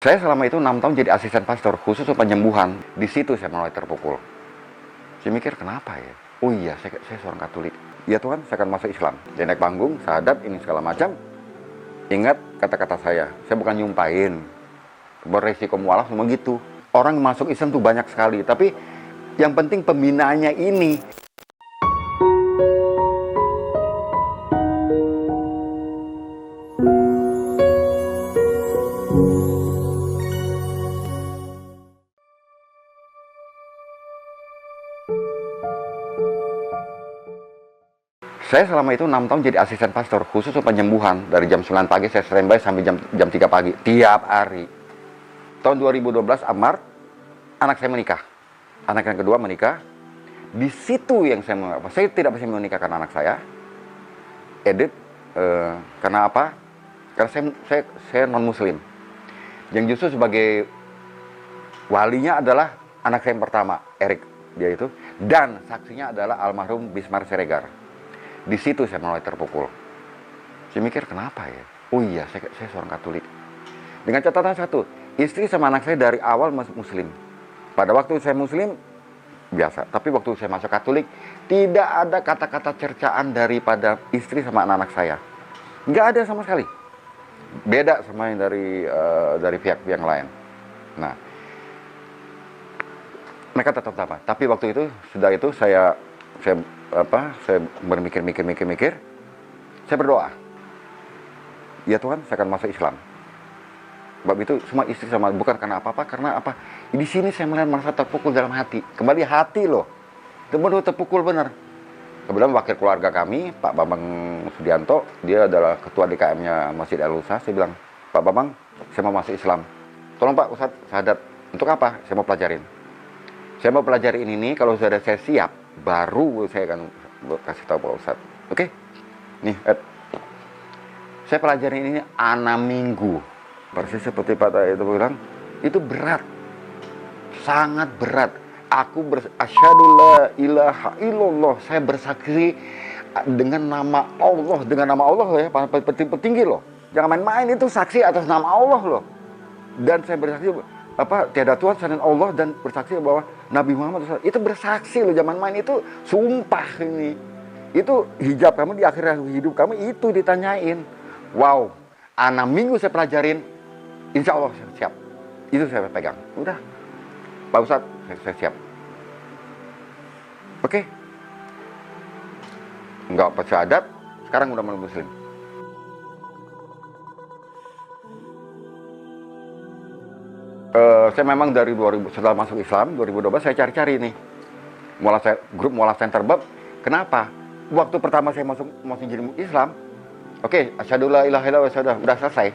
Saya selama itu 6 tahun jadi asisten pastor, khusus untuk penyembuhan. Di situ saya mulai terpukul. Saya mikir, kenapa ya? Oh iya, saya seorang Katolik. Ya Tuhan, saya akan masuk Islam. Dia naik panggung, syahadat, ini segala macam. Ingat kata-kata saya bukan nyumpahin. Beresiko mualaf semua gitu. Orang masuk Islam tuh banyak sekali, tapi yang penting pembinaannya ini. Saya selama itu 6 tahun jadi asisten pastor, khusus untuk penyembuhan. Dari jam 9 pagi saya standby sampai jam 3 pagi, tiap hari. Tahun 2012 Maret, anak saya menikah. Anak yang kedua menikah. Di situ yang saya tidak bisa menikahkan anak saya. Karena apa? Karena saya non-muslim. Yang justru sebagai walinya adalah anak saya yang pertama, Erik, dia itu. Dan saksinya adalah almarhum Bismar Siregar. Di situ saya mulai terpukul. Saya mikir, kenapa ya? Oh iya, saya seorang Katolik. Dengan catatan satu, istri sama anak saya dari awal muslim. Pada waktu saya muslim, biasa. Tapi waktu saya masuk Katolik, tidak ada kata-kata cercaan daripada istri sama anak-anak saya. Nggak ada sama sekali. Beda sama yang dari pihak yang lain. Nah, mereka tetap sama. Tapi waktu itu, sudah itu saya bermikir, saya berdoa, ya Tuhan, saya akan masuk Islam. Sebab itu semua istri sama, bukan karena apa-apa, karena apa? Di sini saya merasa terpukul dalam hati. Kembali hati loh, itu benar terpukul benar. Kemudian wakil keluarga kami, Pak Bambang Sudianto, dia adalah ketua DKM-nya Masjid Al-Usa. Saya bilang, Pak Bambang, saya mau masuk Islam. Tolong Pak Ustadz, syahadat. Untuk apa? Saya mau pelajarin. Saya mau pelajari ini, kalau sudah saya siap, baru saya akan kasih tahu Pak Ustadz. Oke? Nih, saya pelajarin ini 6 minggu. Persis seperti Pak itu bilang, itu berat. Sangat berat. Aku asyhadu la ilaha illallah. Saya bersaksi dengan nama Allah. Dengan nama Allah ya, penting loh. Jangan main-main, itu saksi atas nama Allah loh. Dan saya bersaksi tiada Tuhan selain Allah, dan bersaksi bahwa Nabi Muhammad SAW. Itu bersaksi loh, jangan main, itu sumpah ini. Itu hijab kamu di akhir hidup kamu itu ditanyain. Wow, 6 minggu saya pelajarin, insya Allah saya siap. Itu saya pegang. Udah, Pak Ustadz, saya siap. Oke. Enggak syahadat, sekarang udah mulai muslim. Saya memang dari 2000 setelah masuk Islam 2012 saya cari-cari nih grup mualaf center bab. Kenapa? Waktu pertama saya masuk jadi Islam, oke, asyhadu la ilaha illallah, udah selesai.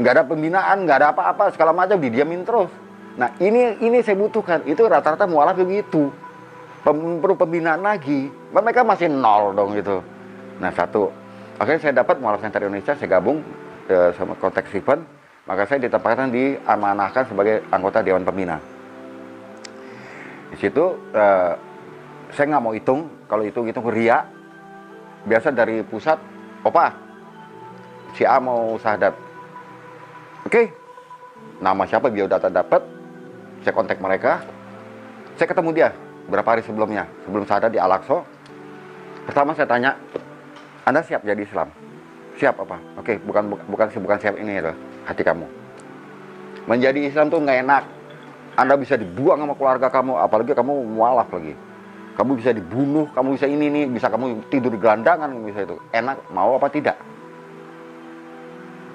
Nggak ada pembinaan, nggak ada apa-apa, segala macam didiamin terus. Nah ini saya butuhkan. Itu rata-rata mualaf begitu. Perlu pembinaan lagi. Mereka masih nol dong gitu. Nah akhirnya saya dapat mualaf center Indonesia, saya gabung sama konteks event. Maka saya ditempatkan diamanahkan sebagai anggota Dewan Pembina. Di situ saya nggak mau hitung, kalau hitung ria. Biasa dari pusat, opa, si A mau syahadat. Oke, nama siapa, biodata dapat, saya kontak mereka. Saya ketemu dia berapa hari sebelumnya, sebelum syahadat di Al-Aqsa. Pertama saya tanya, Anda siap jadi Islam? Siap apa? Oke, bukan siap ini loh. Hati kamu menjadi Islam tuh nggak enak. Anda bisa dibuang sama keluarga kamu, apalagi kamu mualaf lagi. Kamu bisa dibunuh, kamu bisa ini, bisa kamu tidur di gelandangan, bisa itu. Enak, mau apa tidak?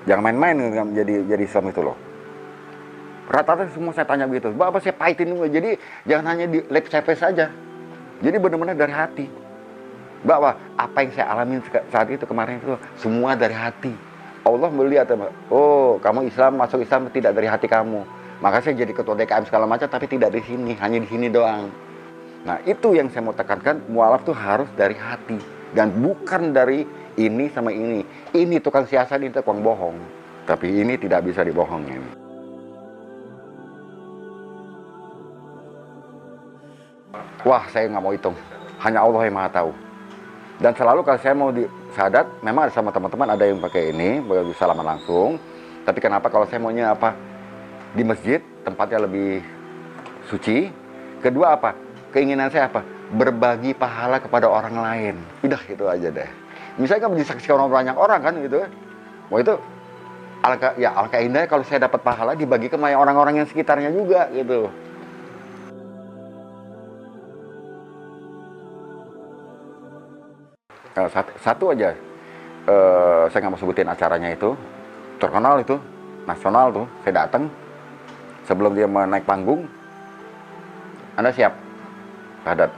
Jangan main-main jadi Islam itu loh. Rata-rata semua saya tanya begitu. Bapak saya pahitin, jadi jangan hanya di lip service saja. Jadi benar-benar dari hati. Bahwa apa yang saya alami saat itu kemarin itu semua dari hati. Allah melihat, oh kamu Islam, masuk Islam tidak dari hati kamu. Maka saya jadi ketua DKM segala macam, tapi tidak di sini, hanya di sini doang. Nah itu yang saya mau tekankan, mualaf tuh harus dari hati. Dan bukan dari ini sama ini. Ini tukang siasat, ini tukang bohong. Tapi ini tidak bisa dibohongin. Wah, saya nggak mau hitung. Hanya Allah yang Maha tahu. Dan selalu kalau saya mau di syahadat, memang ada sama teman-teman ada yang pakai ini, salaman langsung. Tapi kenapa kalau saya maunya apa? di masjid, tempatnya lebih suci. Kedua apa? Keinginan saya apa? Berbagi pahala kepada orang lain. Udah itu aja deh. Misalnya kan disaksikan orang banyak orang kan gitu. Wah itu alangkah indahnya kalau saya dapat pahala dibagi ke orang-orang yang sekitarnya juga gitu. Satu aja, saya nggak mau sebutin acaranya itu, terkenal itu, nasional tuh, saya datang, sebelum dia naik panggung, Anda siap? Syahadat.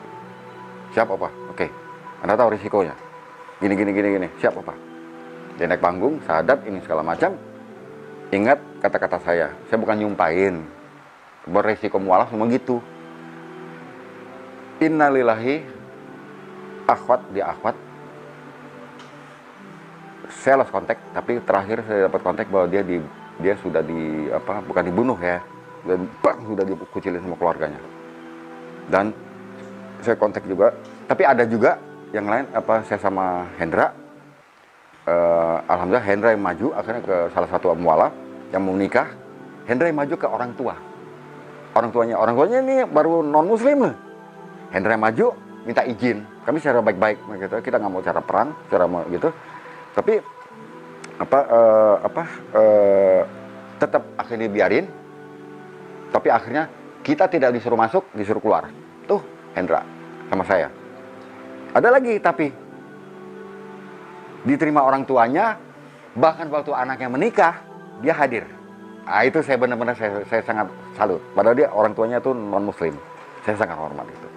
Siap apa? Oke. Anda tahu risikonya. Gini, siap apa? Dia naik panggung, syahadat, ini segala macam. Ingat kata-kata saya bukan nyumpahin, beresiko mualaf semua gitu. Innalillahi, akhwat di akhwat. Saya lost kontak, tapi terakhir saya dapat kontak bahwa dia sudah bukan dibunuh ya, dan sudah dikucilin sama keluarganya. Dan saya kontak juga, tapi ada juga yang lain saya sama Hendra. Alhamdulillah Hendra yang maju akhirnya ke salah satu mualaf yang mau nikah. Hendra yang maju ke orang tuanya ini baru non muslim. Hendra yang maju minta izin, kami secara baik-baik gitu, kita nggak mau cara perang, cara gitu. Tapi tetap akhirnya dibiarin. Tapi akhirnya kita tidak disuruh masuk, disuruh keluar. Tuh Hendra sama saya. Ada lagi tapi diterima orang tuanya, bahkan waktu anaknya menikah dia hadir. Nah, itu saya benar-benar saya sangat salut. Padahal dia orang tuanya tuh non muslim. Saya sangat hormat itu.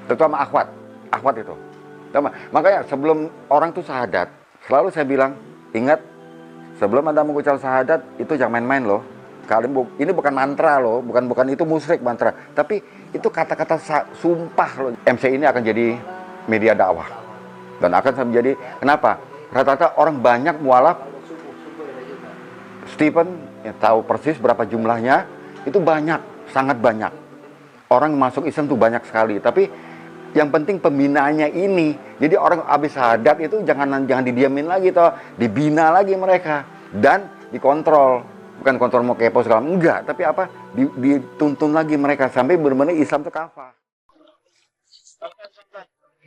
Terutama akhwat itu. Makanya sebelum orang tuh syahadat, selalu saya bilang, ingat, sebelum Anda mengucap syahadat, itu jangan main-main loh. Ini bukan mantra loh, bukan itu musyrik mantra. Tapi itu kata-kata sumpah loh. MC ini akan jadi media dakwah. Dan akan menjadi, kenapa? Rata-rata orang banyak mualaf, Stephen ya, tahu persis berapa jumlahnya, itu banyak, sangat banyak. Orang masuk Islam tuh banyak sekali, tapi yang penting pembinaannya ini. Jadi orang habis syahadat itu jangan didiamin lagi toh, dibina lagi mereka dan dikontrol. Bukan kontrol mau kepo segala, enggak, tapi dituntun lagi mereka sampai benar-benar Islam itu kafah.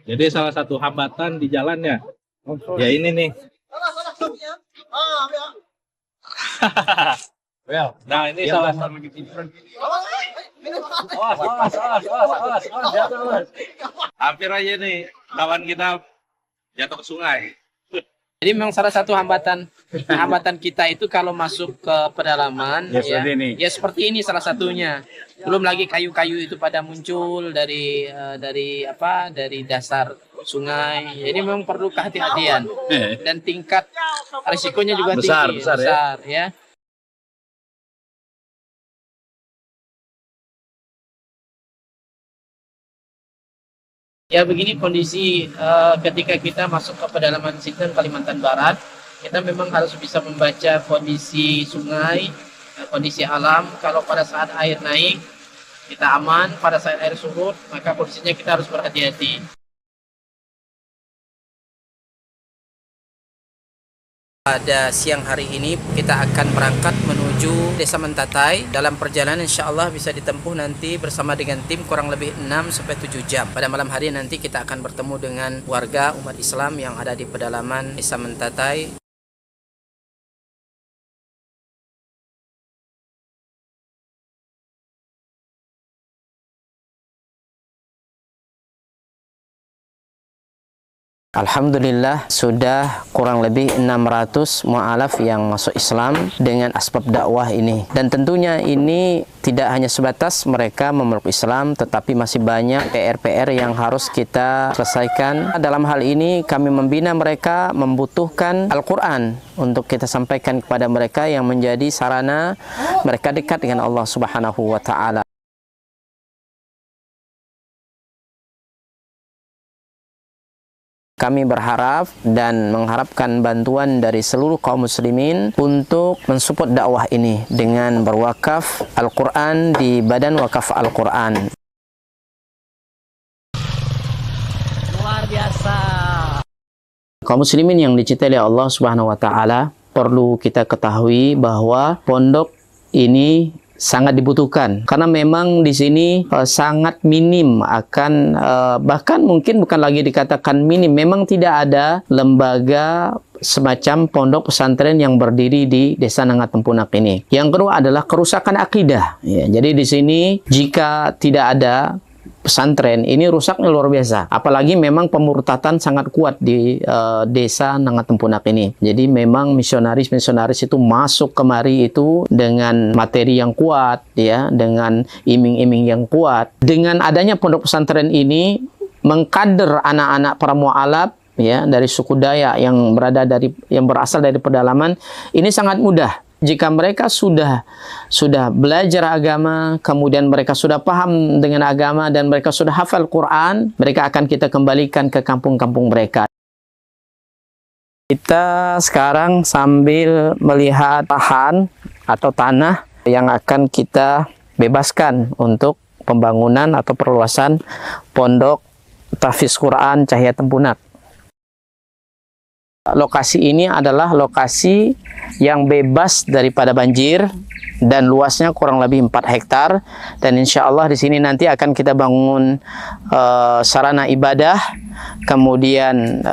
Jadi salah satu hambatan di jalannya, ya ini nih. Nah ini salah satu. Hampir aja nih kawan kita jatuh ke sungai. Jadi memang salah satu hambatan kita itu kalau masuk ke pedalaman ya seperti ini salah satunya. Belum lagi kayu-kayu itu pada muncul dari dasar sungai. Jadi memang perlu kehati-hatian dan tingkat risikonya juga tinggi, besar ya. Ya begini kondisi ketika kita masuk ke pedalaman Sinten Kalimantan Barat, kita memang harus bisa membaca kondisi sungai, kondisi alam. Kalau pada saat air naik kita aman, pada saat air surut maka kondisinya kita harus berhati-hati. Pada siang hari ini kita akan berangkat menuju Desa Mentatai. Dalam perjalanan insya Allah bisa ditempuh nanti bersama dengan tim kurang lebih 6-7 jam. Pada malam hari nanti kita akan bertemu dengan warga umat Islam yang ada di pedalaman Desa Mentatai. Alhamdulillah sudah kurang lebih 600 mu'alaf yang masuk Islam dengan asbab dakwah ini. Dan tentunya ini tidak hanya sebatas mereka memeluk Islam, tetapi masih banyak PR-PR yang harus kita selesaikan. Dalam hal ini kami membina mereka membutuhkan Al-Quran untuk kita sampaikan kepada mereka yang menjadi sarana mereka dekat dengan Allah Subhanahu wa Ta'ala. Kami berharap dan mengharapkan bantuan dari seluruh kaum muslimin untuk mensupport dakwah ini dengan berwakaf Al-Quran di Badan Wakaf Al-Quran. Luar biasa. Kaum muslimin yang dicintai oleh Allah Subhanahu wa Ta'ala, perlu kita ketahui bahwa pondok ini sangat dibutuhkan karena memang di sini sangat minim akan bahkan mungkin bukan lagi dikatakan minim, memang tidak ada lembaga semacam pondok pesantren yang berdiri di Desa Nangatempunak ini. Yang kedua adalah kerusakan akidah. Ya, jadi di sini jika tidak ada pesantren ini rusaknya luar biasa. Apalagi memang pemurtatan sangat kuat di Desa Nangatempunak ini. Jadi memang misionaris-misionaris itu masuk kemari itu dengan materi yang kuat, ya, dengan iming-iming yang kuat. Dengan adanya pondok pesantren ini mengkader anak-anak para mualaf, ya, dari suku Dayak yang berasal dari pedalaman ini sangat mudah. Jika mereka sudah belajar agama, kemudian mereka sudah paham dengan agama dan mereka sudah hafal Quran, mereka akan kita kembalikan ke kampung-kampung mereka. Kita sekarang sambil melihat lahan atau tanah yang akan kita bebaskan untuk pembangunan atau perluasan pondok tahfiz Quran Cahaya Tempunak. Lokasi ini adalah lokasi yang bebas daripada banjir dan luasnya kurang lebih 4 hektar, dan insya Allah di sini nanti akan kita bangun sarana ibadah, kemudian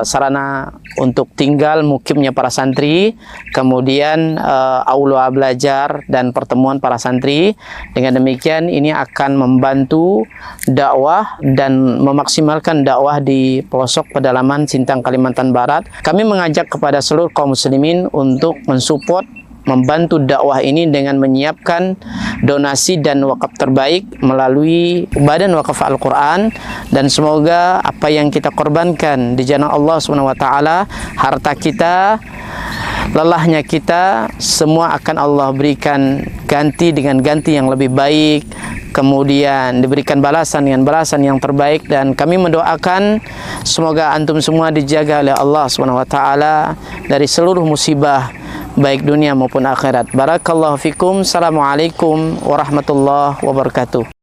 sarana untuk tinggal mukimnya para santri, kemudian aula belajar dan pertemuan para santri. Dengan demikian ini akan membantu dakwah dan memaksimalkan dakwah di pelosok pedalaman Sintang, Kalimantan Barat. Kami mengajak kepada seluruh kaum muslimin untuk mensupport, membantu dakwah ini dengan menyiapkan donasi dan wakaf terbaik melalui Badan Wakaf Al-Quran, dan semoga apa yang kita korbankan di jalan Allah SWT, harta kita, lelahnya kita, semua akan Allah berikan ganti dengan ganti yang lebih baik, kemudian diberikan balasan dengan balasan yang terbaik. Dan kami mendoakan semoga antum semua dijaga oleh Allah SWT dari seluruh musibah baik dunia maupun akhirat. Barakallahu fikum. Assalamualaikum warahmatullahi wabarakatuh.